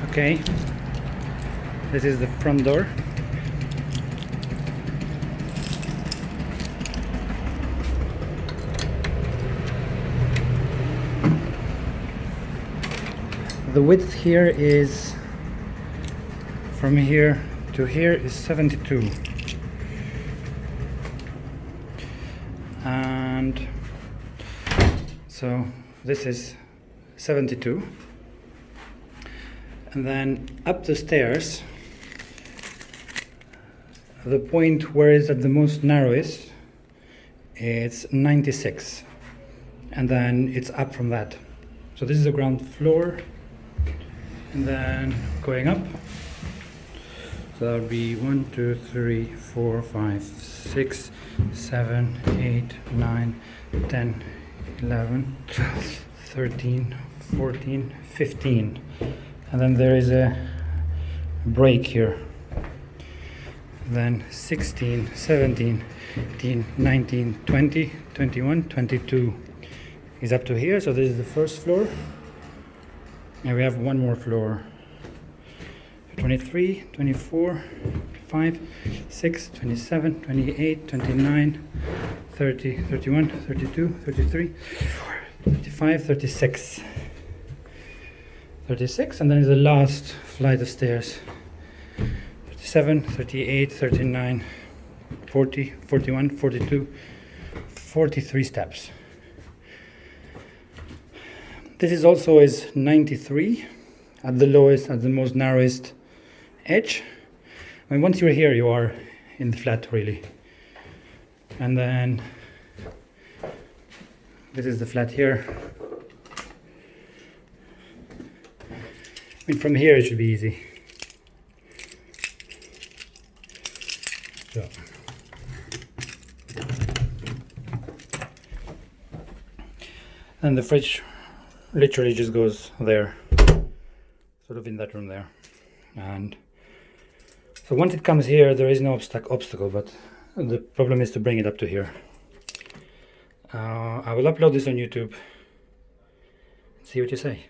Okay, this is the front door. The width here is, from here to here is 72, and so this is 72, and then up the stairs, the point where it's at the most narrowest, it's 96, and then it's up from that. So this is the ground floor, and then going up, so that would be 1 2 3 4 5 6 7 8 9 10 11 12 13 14 15, and then there is a break here, then 16 17 18 19 20 21 22 is up to here. So this is the first floor, and we have one more floor, 23 24 25 6 27 28 29 30 31 32 33 35 36, and then is the last flight of stairs, 37 38 39 40 41 42 43 steps. This is also is 93 at the lowest, at the most narrowest edge. I mean, once you're here, you are in the flat, really. And then this is the flat here. I mean, from here it should be easy. So. And the fridge literally just goes there, sort of in that room there. And so once it comes here, there is no obstacle, but the problem is to bring it up to here. I will upload this on YouTube. See what you say.